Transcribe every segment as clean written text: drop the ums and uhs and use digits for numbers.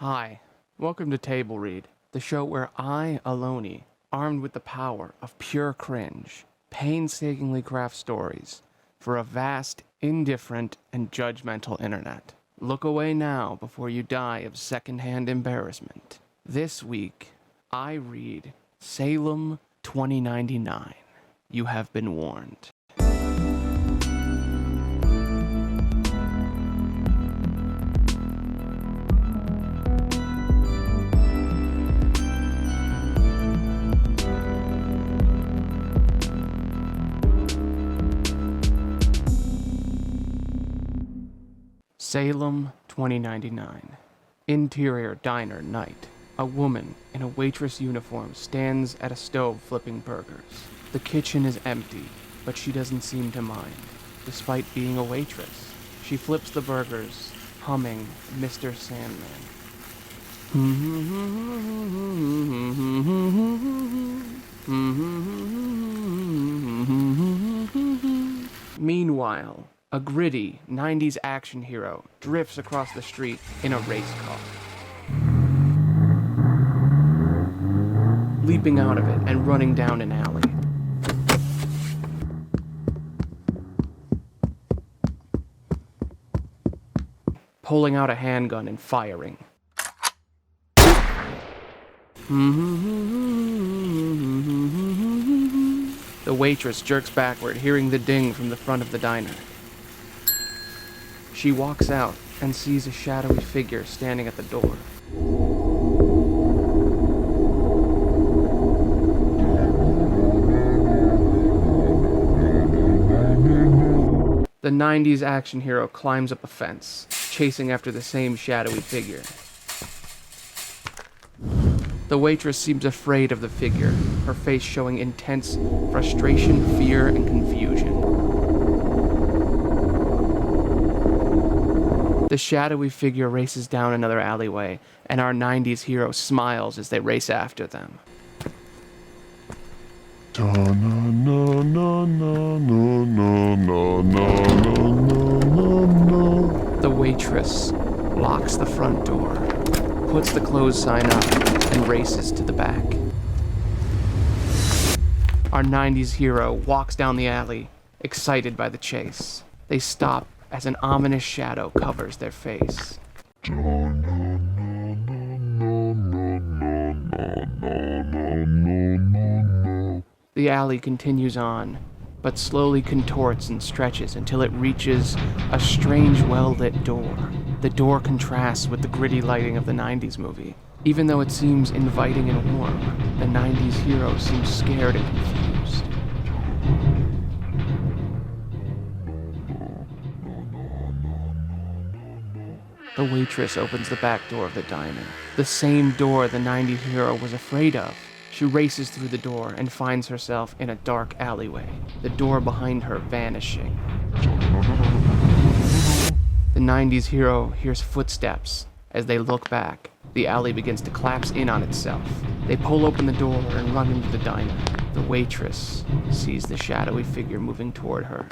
Hi, welcome to Table Read, the show where I, Aloney, armed with the power of pure cringe, painstakingly craft stories for a vast, indifferent, and judgmental internet. Look away now before you die of secondhand embarrassment. This week, I read Salem 2099. You have been warned. Salem 2099. Interior diner night. A woman in a waitress uniform stands at a stove flipping burgers. The kitchen is empty, but she doesn't seem to mind. Despite being a waitress, she flips the burgers, humming Mr. Sandman. Meanwhile, a gritty 90s action hero drifts across the street in a race car. Leaping out of it and running down an alley. Pulling out a handgun and firing. The waitress jerks backward, hearing the ding from the front of the diner. She walks out and sees a shadowy figure standing at the door. The 90s action hero climbs up a fence, chasing after the same shadowy figure. The waitress seems afraid of the figure, her face showing intense frustration, fear, and confusion. The shadowy figure races down another alleyway, and our 90s hero smiles as they race after them. The waitress locks the front door, puts the closed sign up, and races to the back. Our 90s hero walks down the alley, excited by the chase. They stop as an ominous shadow covers their face. The alley continues on, but slowly contorts and stretches until it reaches a strange well-lit door. The door contrasts with the gritty lighting of the 90s movie. Even though it seems inviting and warm, the 90s hero seems scared and confused. The waitress opens the back door of the diner, the same door the 90s hero was afraid of. She races through the door and finds herself in a dark alleyway, the door behind her vanishing. The 90s hero hears footsteps. As they look back, the alley begins to collapse in on itself. They pull open the door and run into the diner. The waitress sees the shadowy figure moving toward her.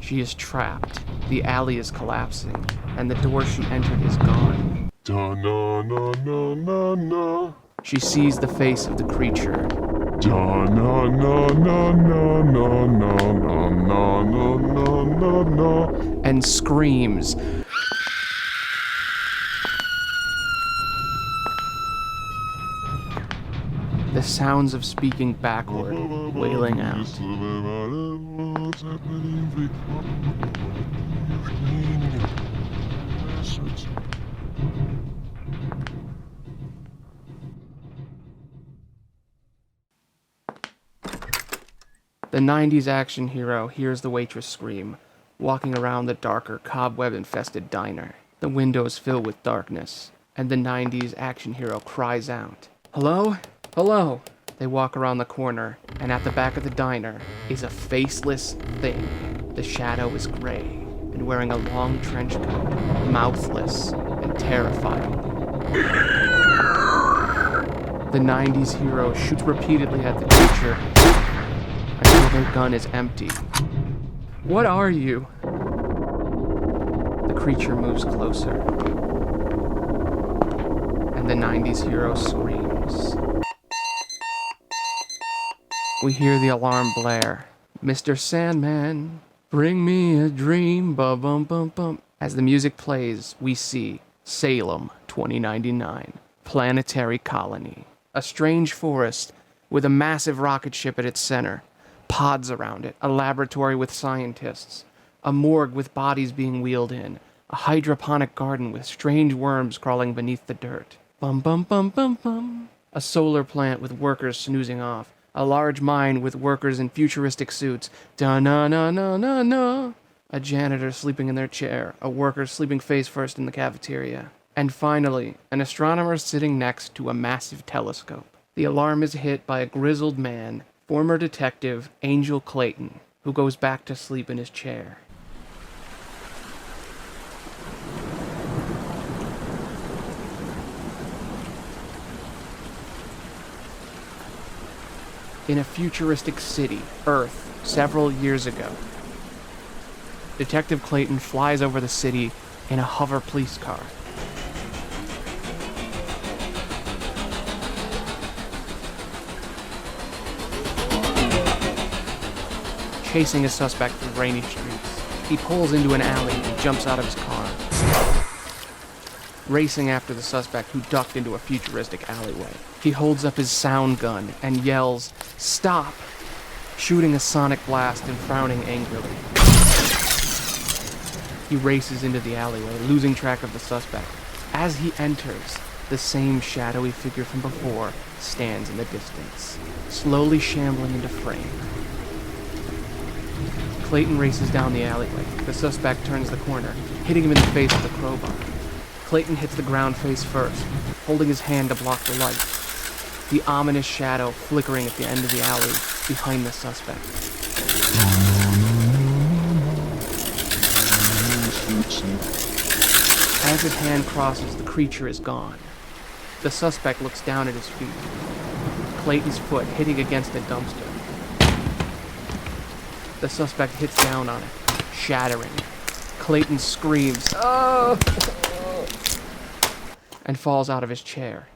She is trapped. The alley is collapsing, and the door she entered is gone. She sees the face of the creature. And screams. The sounds of speaking backward, wailing out. The 90s action hero hears the waitress scream, walking around the darker, cobweb-infested diner. The windows fill with darkness, and the 90s action hero cries out, "Hello? Hello!" They walk around the corner, and at the back of the diner is a faceless thing. The shadow is gray, and wearing a long trench coat, mouthless and terrifying. The 90s hero shoots repeatedly at the creature until their gun is empty. "What are you?" The The creature moves closer. And the 90s hero screams. We hear the alarm blare. Mr. Sandman, bring me a dream, ba-bum-bum-bum. As the music plays, we see Salem 2099, planetary colony. A strange forest with a massive rocket ship at its center, pods around it, a laboratory with scientists, a morgue with bodies being wheeled in, a hydroponic garden with strange worms crawling beneath the dirt. Bum bum bum bum bum. A solar plant with workers snoozing off, a large mine with workers in futuristic suits. Da-na-na-na-na-na. A janitor sleeping in their chair, a worker sleeping face first in the cafeteria. And finally, an astronomer sitting next to a massive telescope. The alarm is hit by a grizzled man, former Detective Angel Clayton, who goes back to sleep in his chair. In a futuristic city, Earth, several years ago, Detective Clayton flies over the city in a hover police car. Chasing a suspect through rainy streets. He pulls into an alley and jumps out of his car, racing after the suspect who ducked into a futuristic alleyway. He holds up his sound gun and yells, "Stop!" shooting a sonic blast and frowning angrily. He races into the alleyway, losing track of the suspect. As he enters, the same shadowy figure from before stands in the distance, slowly shambling into frame. Clayton races down the alleyway. The suspect turns the corner, hitting him in the face with a crowbar. Clayton hits the ground face first, holding his hand to block the light. The ominous shadow flickering at the end of the alley behind the suspect. As his hand crosses, the creature is gone. The suspect looks down at his feet. Clayton's foot hitting against a dumpster. The suspect hits down on it, shattering it. Clayton screams, "Oh!" and falls out of his chair,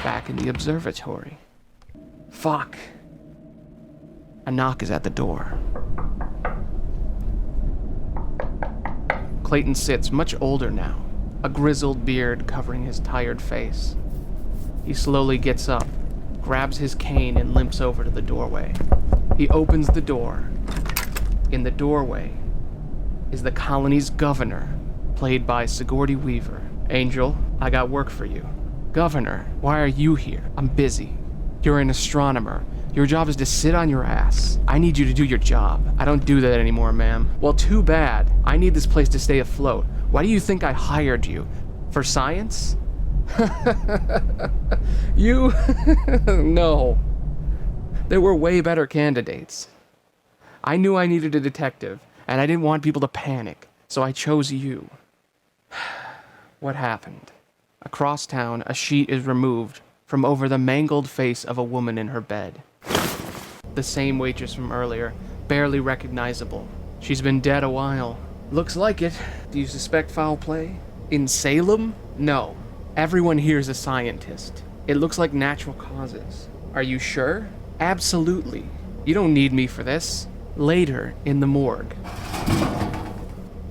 back in the observatory. Fuck. A knock is at the door. Clayton sits, much older now, a grizzled beard covering his tired face. He slowly gets up, grabs his cane, and limps over to the doorway. He opens the door. In the doorway is the colony's governor, played by Sigourney Weaver. "Angel, I got work for you." "Governor, why are you here?" "I'm busy." "You're an astronomer. Your job is to sit on your ass. I need you to do your job." "I don't do that anymore, ma'am." "Well, too bad. I need this place to stay afloat. Why do you think I hired you? For science?" "You..." "No. There were way better candidates. I knew I needed a detective, and I didn't want people to panic, so I chose you." What happened? Across town, a sheet is removed from over the mangled face of a woman in her bed. The same waitress from earlier, barely recognizable. She's been dead a while. "Looks like it. Do you suspect foul play? In Salem? No. Everyone here's a scientist. It looks like natural causes." "Are you sure?" "Absolutely. You don't need me for this." Later, in the morgue.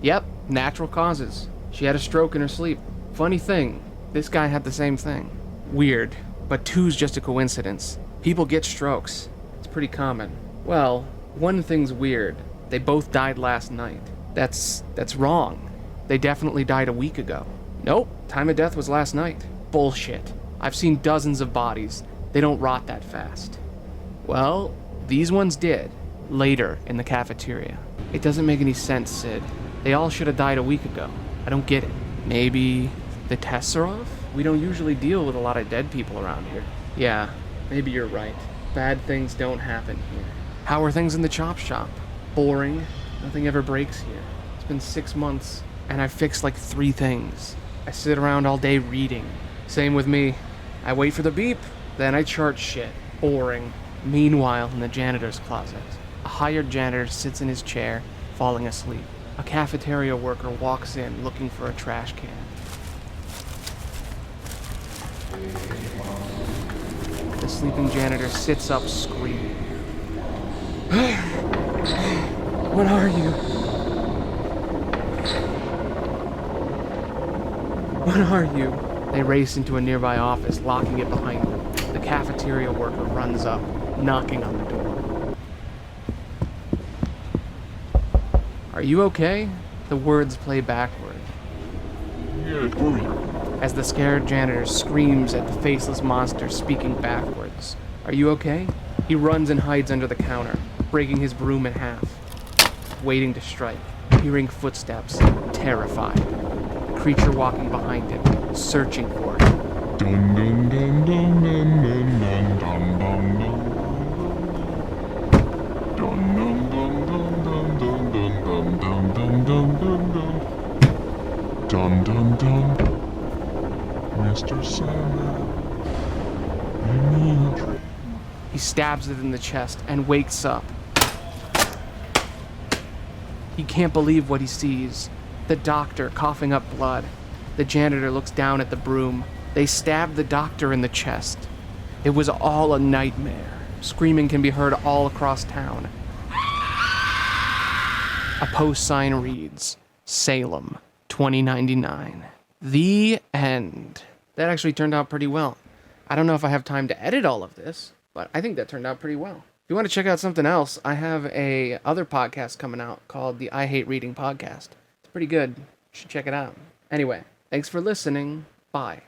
"Yep, natural causes. She had a stroke in her sleep. Funny thing, this guy had the same thing." "Weird, but two's just a coincidence. People get strokes. It's pretty common." "Well, one thing's weird. They both died last night." That's wrong. They definitely died a week ago." "Nope, time of death was last night." "Bullshit. I've seen dozens of bodies. They don't rot that fast." "Well, these ones did. Later, in the cafeteria." "It doesn't make any sense, Sid. They all should have died a week ago. I don't get it." "Maybe the tests are off? We don't usually deal with a lot of dead people around here." "Yeah, maybe you're right. Bad things don't happen here." "How are things in the chop shop?" "Boring. Nothing ever breaks here. It's been 6 months, and I've fixed like 3 things. I sit around all day reading." "Same with me. I wait for the beep, then I chart shit. Boring." Meanwhile, in the janitor's closet, a hired janitor sits in his chair, falling asleep. A cafeteria worker walks in looking for a trash can. The sleeping janitor sits up screaming. What are you? What are you? They race into a nearby office, locking it behind them. The cafeteria worker runs up, knocking on the door. Are you okay? The words play backward. Yeah, hurry. As the scared janitor screams at the faceless monster speaking backwards. Are you okay? He runs and hides under the counter, breaking his broom in half, waiting to strike, hearing footsteps, terrified. The creature walking behind him, searching for him. Dun dun dun dun dun dun dun dun dun dun. Dun dun dun dun dun dun dun dun dun dun dun. Dun dun dun. Mr. Sandman, I need a drink. He stabs it in the chest and wakes up. He can't believe what he sees. The doctor coughing up blood. The janitor looks down at the broom. They stabbed the doctor in the chest. It was all a nightmare. Screaming can be heard all across town. A post sign reads, Salem, 2099. The end. That actually turned out pretty well. I don't know if I have time to edit all of this, but I think that turned out pretty well. If you want to check out something else, I have a other podcast coming out called the I Hate Reading Podcast. It's pretty good. You should check it out. Anyway, thanks for listening. Bye.